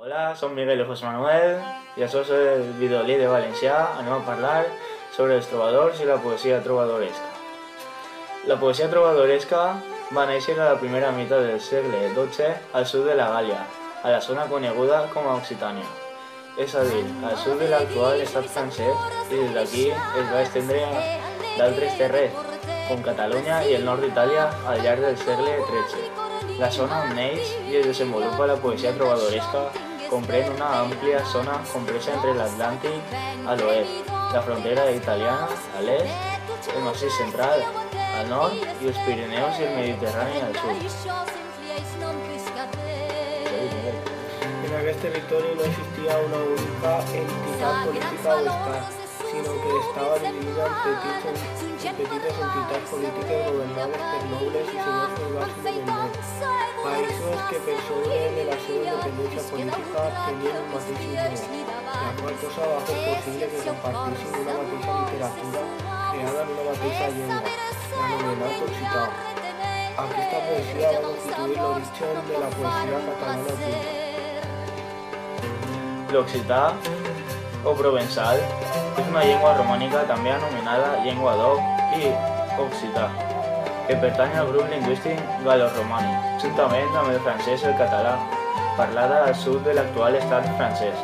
Hola, som Miguel i José Manuel i això és el videolí de valencià. Anem a parlar sobre els trobadors i la poesia trobadoresca. La poesia trobadoresca va néixer a la primera meitat del segle XII al sud de la Gàl·lia, a la zona coneguda com a Occitània, és a dir, al sud de l'actual estat francès, i des d'aquí es va estendre a d'altres terres, com Catalunya i el nord d'Itàlia al llarg del segle XIII. La zona on neix i es desenvolupa la poesia trobadoresca comprèn una àmplia zona compresa entre l'Atlàntic a l'oest, la frontera italiana a l'est, el massís central al nord i els Pirineus i el Mediterrani al sud. En aquest territori no existia una única entitat política o estat, sinó que estava dividida en petites entitats polítiques governades per nobles i senyors feudals independents. Països que per sobre de la seva independència política tenien un mateix idioma, la qual cosa va fer possible que compartissin una mateixa literatura creada en una mateixa llengua, l'anomenat occità. Aquesta poesia va constituir l'origen de la poesia catalana culta. L'occità o provençal és una llengua romànica també anomenada llengua d'oc i occità, que pertany al grup lingüístic gal·loromànic, juntament amb el francès i el català, parlada al sud de l'actual estat francès.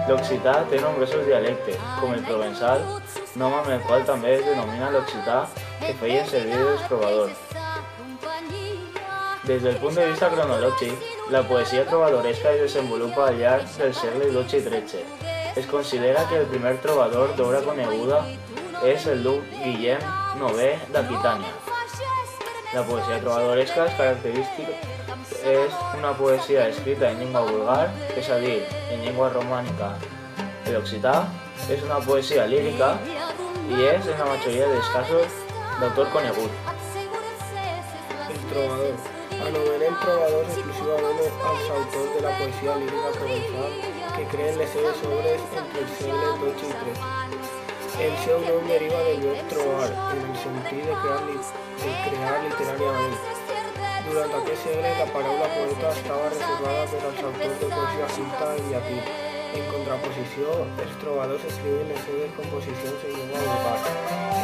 L'occità té nombrosos dialectes, com el provençal, nom amb el qual també es denomina l'occità que feien servir els trobadors. Des del punt de vista cronològic, la poesia trobadoresca es desenvolupa al llarg del segle XII i XIII. Es considera que el primer trobador d'obra coneguda és el duc Guillem IX d'Aquitània. La poesia trobadoresca és una poesia escrita en llengua vulgar, és a dir, en llengua romànica. L'occità és una poesia lírica i és, en la majoria dels casos, d'autor conegut. El trobador. Anomenem trobadors exclusivament als autors de la poesia lírica provençal que creen les seves obres entre el segle XII i XIII. El seu nom deriva del verb trobar, en el sentit de crear literàriament. Durant aquest segle, la paraula poeta estava reservada per als autors de poesia culta en llatí. En contraposició, els trobadors escriuen les seves composicions en llengua vulgar.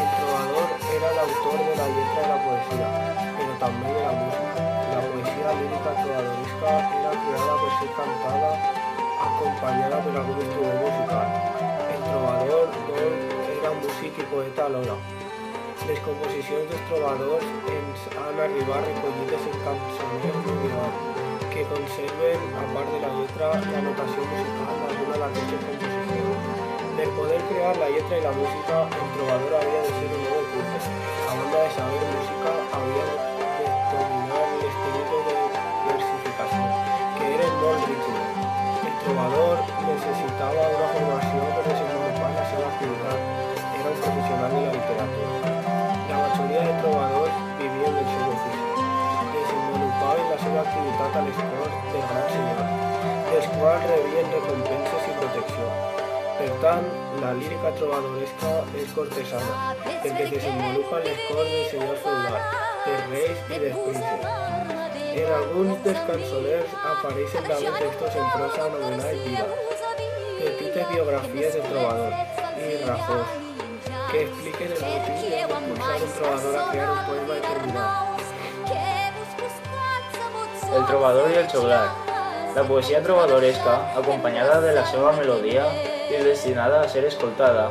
El trobador era l'autor de la lletra de la poesia, però també de la música. La poesia lírica trobadoresca era creada per ser cantada acompanyada per algun instrument musical. El trobador, doncs, era músic i poeta alhora. Les composicions dels trobadors ens han arribat recollides en cançoners medievals, que conserven, a part de la lletra, la notació musical d'alguna d'aquestes composicions. Per poder crear la lletra i la música, el trobador havia de ser un home culte. A banda de saber música, havia de dominar les tècniques de versificació, que eren molt rígides. El trobador necessitava una formació per desenvolupar la seva activitat. Era un professional de la literatura. La majoria de trobadors vivien del seu ofici. Desenvolupaven la seva activitat a les corts de grans senyors, dels quals rebien recompenses i protecció. Per tant, la lírica trobadoresca és cortesana, perquè es desenvolupa en les corts dels senyors feudals, dels reis i dels prínceps. En alguns dels cançoners apareixen també textos en prosa anomenats vides, petites biografies del trobador i rajós, que expliquen el motiu d'impulsar un trobador a crear un poema determinat. El trobador i el xoglar. La poesia trobadoresca, acompanyada de la seva melodia i destinada a ser escoltada,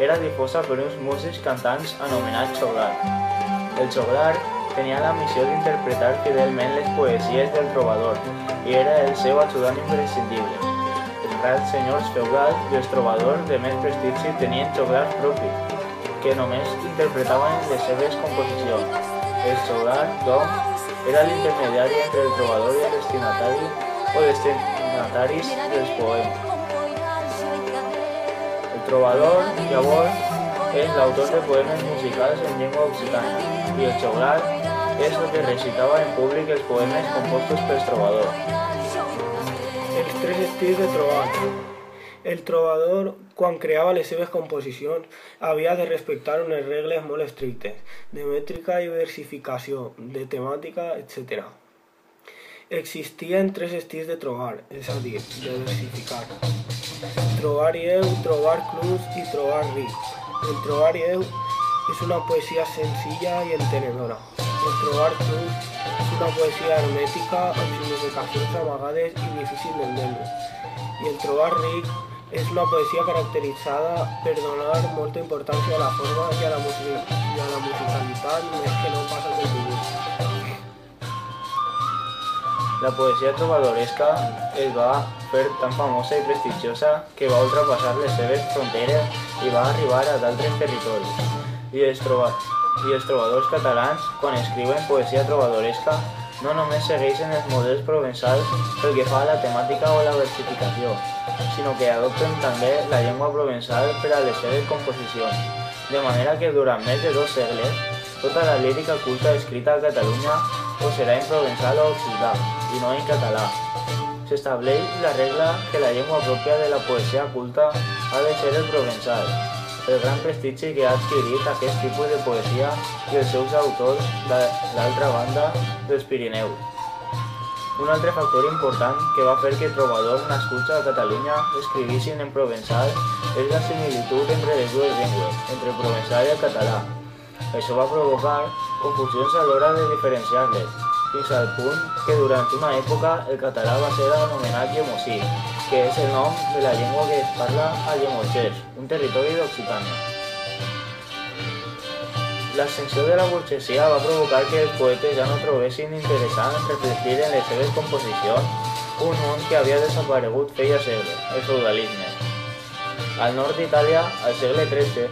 era difosa per uns músics cantants anomenats xoglar. El xoglar tenia la missió d'interpretar fidelment les poesies del trobador i era el seu ajudant imprescindible. Els grans senyors feudals i els trobadors de més prestigi tenien xoglars propis, que només interpretaven les seves composicions. El xoglar, doncs, era l'intermediari entre el trobador i el destinatari o destinataris dels poemes. El trobador, llavors, és l'autor de poemes musicals en llengua occitana i el xoglar és el que recitava en públic els poemes compostos pels trobadors. Els tres estils de trobar. El trobador, quan creava les seves composicions, havia de respectar unes regles molt estrictes, de mètrica i versificació, de temàtica, etc. Existien tres estils de trobar, és a dir, de versificar. Trobar lleu, trobar clus i trobar ric. El trobar lleu és una poesia senzilla i entenedora. El trobar clus és una poesia hermètica amb significacions amagades i difícil d'entendre. I el trobar ric és una poesia caracteritzada per donar molta importància a la forma i a la musicalitat més que no pas al contingut. La poesia trobadoresca es va fer tan famosa i prestigiosa que va ultrapassar les seves fronteres i va arribar a d'altres territoris. I els trobadors catalans, quan escriuen poesia trobadoresca, no només segueixen els models provençals pel que fa a la temàtica o la versificació, sinó que adopten també la llengua provençal per a les seves composicions, de manera que durant més de 2 segles, tota la lírica culta escrita a Catalunya o serà en provençal o occità, i no en català. S'estableix la regla que la llengua pròpia de la poesia culta ha de ser el provençal, el gran prestigi que ha adquirit aquest tipus de poesia i els seus autors d'altra banda dels Pirineus. Un altre factor important que va fer que trobadors nascuts a Catalunya escrivissin en provençal és la similitud entre les dues llengües, entre el provençal i el català. Això va provocar confusions a l'hora de diferenciar-les, fins al punt que durant una època el català va ser anomenat llemosí, que és el nom de la llengua que es parla a Llemotxès, un territori d'Occitània. L'ascensió de la burgesia va provocar que els poetes ja no trobessin interessant reflectir en les seves composicions un món que havia desaparegut feia segles, el feudalisme. Al nord d'Itàlia, al segle XIII,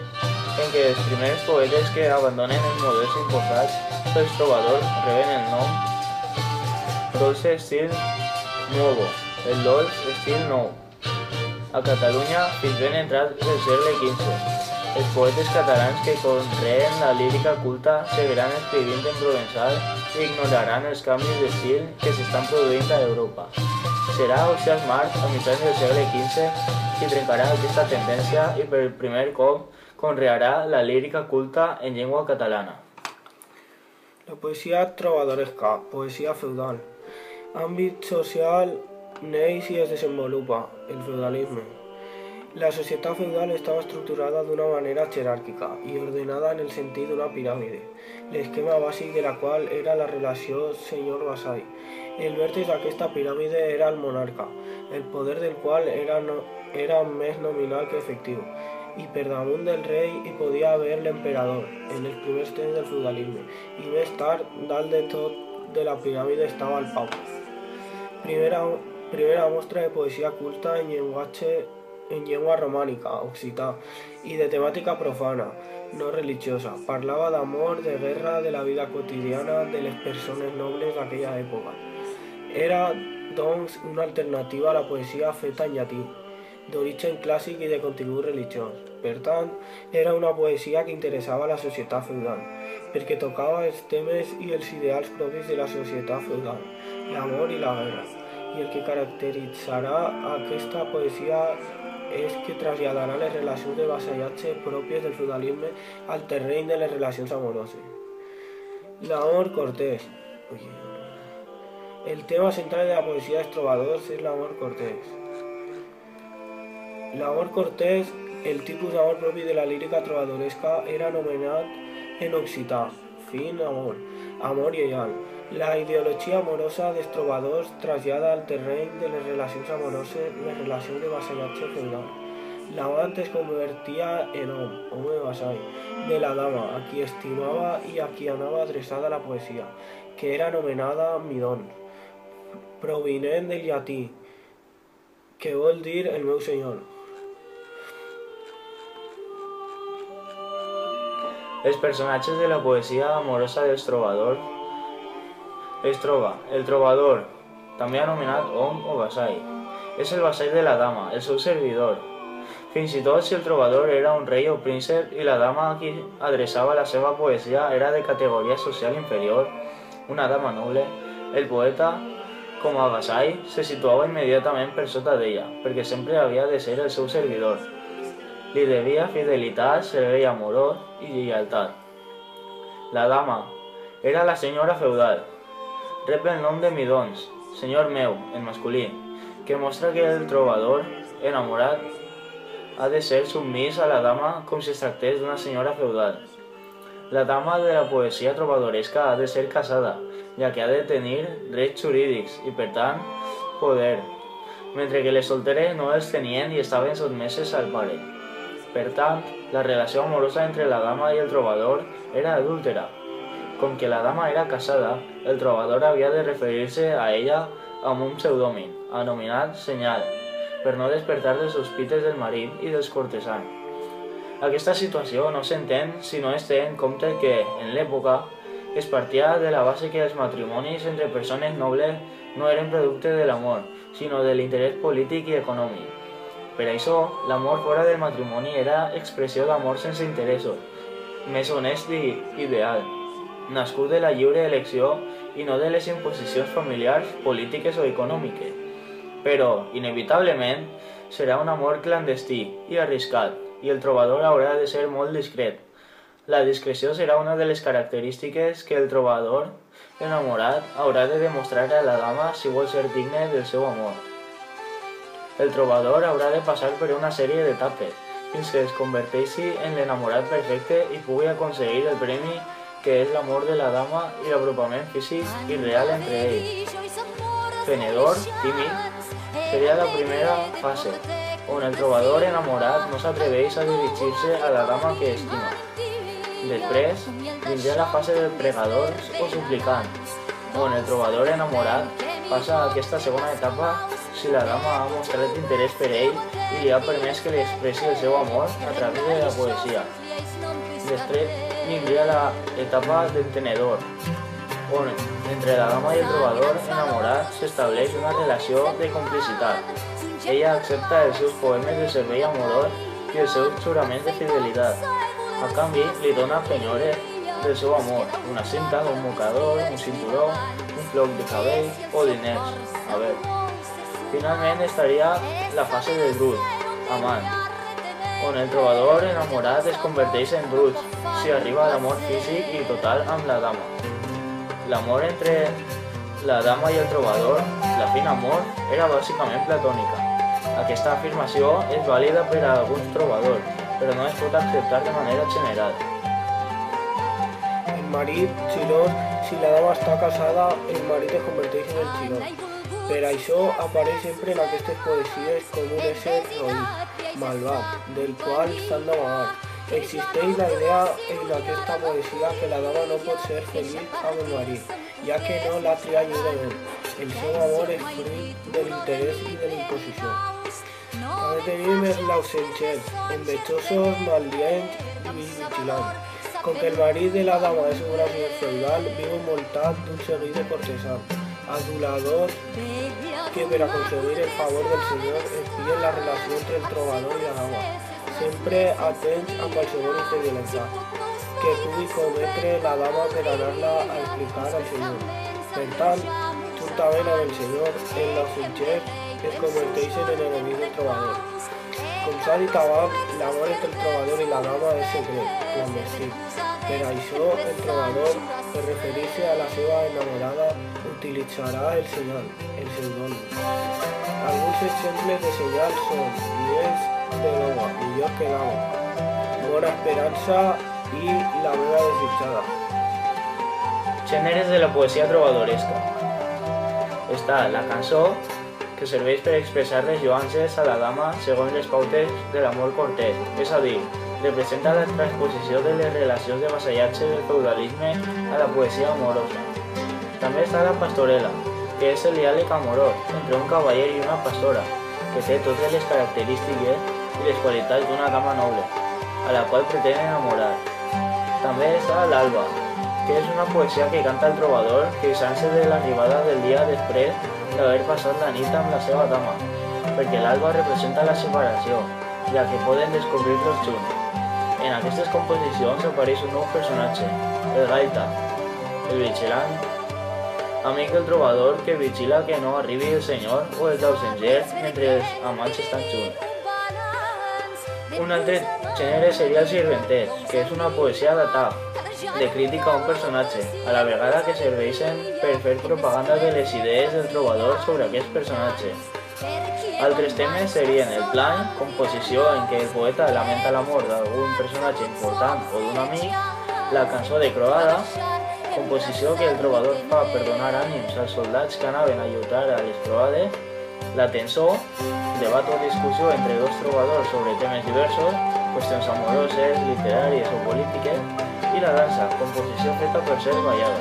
en què els primers poetes que abandonen els models imposats pels trobadors reben el nom Dolce Stil Nuovo, el dolç estil nou. A Catalunya, fins ben entrat el segle XV, els poetes catalans que conreen la lírica culta seguiran escrivint en provençal i ignoraran els canvis d'estil que s'estan produint a Europa. Serà Ausiàs March, a mitjans del segle XV, qui trencarà aquesta tendència i per primer cop conrearà la lírica culta en llengua catalana. La poesia trobadoresca, poesia feudal. Àmbit social neix i es desenvolupa, el feudalisme. La societat feudal estava estructurada d'una manera jeràrquica i ordenada en el sentit d'una piràmide, l'esquema bàsic de la qual era la relació senyor-vassall. El vèrtex d'aquesta piràmide era el monarca, el poder del qual era més nominal que efectiu, i per damunt del rei hi podia haver l'emperador, en els primers temps del feudalisme, i més tard, dalt de tot de la piràmide estava el papa. Primera mostra de poesia culta en llengua romànica, occità, i de temàtica profana, no religiosa. Parlava d'amor, de guerra, de la vida quotidiana de les persones nobles d'aquella època. Era, doncs, una alternativa a la poesia feta en llatí, d'origen clàssic i de contingut religiós. Per tant, era una poesia que interessava a la societat feudal, perquè tocava els temes i els ideals propis de la societat feudal, l'amor i la guerra. I el que caracteritzarà aquesta poesia és que traslladarà les relacions de vassallatge pròpies del feudalisme al terreny de les relacions amoroses. L'amor cortès. El tema central de la poesia dels trobadors és l'amor cortès. L'amor cortès, el tipus d'amor propi de la lírica trobadoresca, era anomenat en occità, fin amor, amor lleial. La ideologia amorosa dels trobadors trasllada al terreny de les relacions amoroses les relacions de vassallatge feudal. L'amant es convertia en home vassall, de la dama, a qui estimava i a qui anava adreçada la poesia, que era anomenada midon, provinent del llatí, que vol dir el meu senyor. Els personatges de la poesia amorosa dels trobadors es troba el trobador, també anomenat hom o vassall. És el vassall de la dama, el seu servidor. Fins i tot si el trobador era un rei o príncep i la dama a qui adreçava la seva poesia era de categoria social inferior, una dama noble, el poeta, com a vassall, se situava immediatament per sota d'ella, perquè sempre havia de ser el seu servidor. Li devia fidelitat, servei amorós i lleialtat. La dama era la senyora feudal. Rep el nom de midons, senyor meu, en masculí, que mostra que el trobador enamorat ha de ser submís a la dama com si es tractés d'una senyora feudal. La dama de la poesia trobadoresca ha de ser casada, ja que ha de tenir drets jurídics i, per tant, poder, mentre que les solteres no els tenien i estaven sotmeses al pare. Per tant, la relació amorosa entre la dama i el trobador era adúltera. Com que la dama era casada, el trobador havia de referir-se a ella amb un pseudònim, anomenat senyal, per no despertar les sospites del marit i dels cortesans. Aquesta situació no s'entén si no es té en compte que, en l'època, es partia de la base que els matrimonis entre persones nobles no eren producte de l'amor, sinó de l'interès polític i econòmic. Per això, l'amor fora del matrimoni era expressió d'amor sense interessos, més honest i ideal, nascut de la lliure elecció i no de les imposicions familiars, polítiques o econòmiques. Però, inevitablement, serà un amor clandestí i arriscat, i el trobador haurà de ser molt discret. La discreció serà una de les característiques que el trobador enamorat haurà de demostrar a la dama si vol ser digne del seu amor. El trobador haurà de passar per una sèrie d'etapes, fins que es converteixi en l'enamorat perfecte i pugui aconseguir el premi que és l'amor de la dama i l'apropament físic i real entre ells. Fenedor, tímid, seria la primera fase, on el trobador enamorat no s'atreveix a dirigir-se a la dama que estima. Després, vindrà la fase del pregador o suplicant, on el trobador enamorat passa a aquesta segona etapa si la dama ha mostrat interès per ell i li ha permès que li expressi el seu amor a través de la poesia. Després vindria l'etapa d'entenedor, on entre la dama i el trobador enamorat s'estableix una relació de complicitat. Ella accepta els seus poemes de servei amorós i els seus juraments de fidelitat. A canvi, li dona penyores del seu amor, una cinta, un mocador, un cinturó, un floc de cabell o diners. Finalment estaria la fase del brut, amant, on el trobador enamorat es converteix en brut si arriba a l'amor físic i total amb la dama. L'amor entre la dama i el trobador, la fin amor, era bàsicament platònica. Aquesta afirmació és vàlida per a alguns trobadors, però no es pot acceptar de manera general. El marit, xilós, si la dama està casada, el marit es converteix en el xilós. Per això apareix sempre en aquestes poesies com un ésser roït, malvat, del qual s'han d'amagar. Existeix la idea en aquesta poesia que la dama no pot ser feliç amb el marit, ja que no l'ha triat lliurement. El seu amor és fruit de l'interès i de l'imposició. També tenim els lausenchers, envejosos, maldients i vigilants. Com que el marit de la dama és un gran senyor feudal, viu envoltat d'un seguit de cortesans, aduladors que per aconseguir el favor del senyor espien la relació entre el trobador i la dama, sempre atents a qualsevol infidelitat que pugui cometre la dama per anar-la a explicar al senyor. Per tant, juntament amb el senyor, el lausencher es converteixen en enemics del trobador. Com s'ha dit abans, l'amor entre el trobador i la dama és secret, clandestí. Per això, el trobador, per referir-se a la seva enamorada, utilitzarà el senyal, el pseudònim. Alguns exemples de senyals són Dies de l'home, millor que l'amo, Bona Esperança i La meva desitjada. Gèneres de la poesia trobadoresca. Està la cançó, que serveix per expressar les lloances a la dama segons les pautes de l'amor cortès, és a dir, representa la transposició de les relacions de vassallatge del feudalisme a la poesia amorosa. També està la pastorela, que és el diàleg amorós entre un cavaller i una pastora, que té totes les característiques i les qualitats d'una dama noble, a la qual pretén enamorar. També està l'alba, que és una poesia que canta el trobador queixant-se de l'arribada del dia després d'haver passat la nit amb la seva dama, perquè l'alba representa la separació, ja que poden descobrir-los junts. En aquestes composicions apareix un nou personatge, el gaita, el vigilant, amic del trobador que vigila que no arribi el senyor o el lausencher mentre els amants estan junts. Un altre gènere seria el sirventès, que és una poesia d'atac, de crítica a un personatge, a la vegada que serveixen per fer propaganda de les idees del trobador sobre aquest personatge. Altres temes serien el plan, composició en què el poeta lamenta la mort d'algun personatge important o d'un amic, la cançó de croada, composició que el trobador fa per donar ànims als soldats que anaven a lluitar a les croades, la tensor, debat o discussió entre dos trobadors sobre temes diversos, qüestions amoroses, literàries o polítiques, i la dansa, composició feta per ser ballada.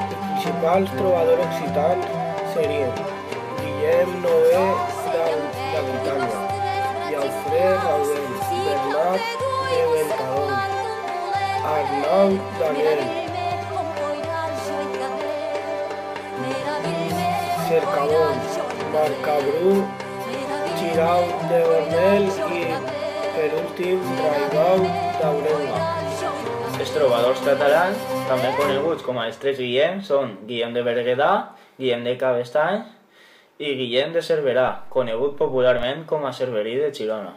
Els principals trobadors occitans serien Guillem Noé d'Aquitània, Llaufré Raudell, Bernat de Ventadorn, Arnau Daniel, Cercamón, Marcabrú, Xirau de Bornel i, per últim, Raibau d'Aurenga. Els trobadors catalans, també coneguts com a els tres Guillem, són Guillem de Berguedà, Guillem de Cabestany i Guillem de Cerverà, conegut popularment com a Cerverí de Girona.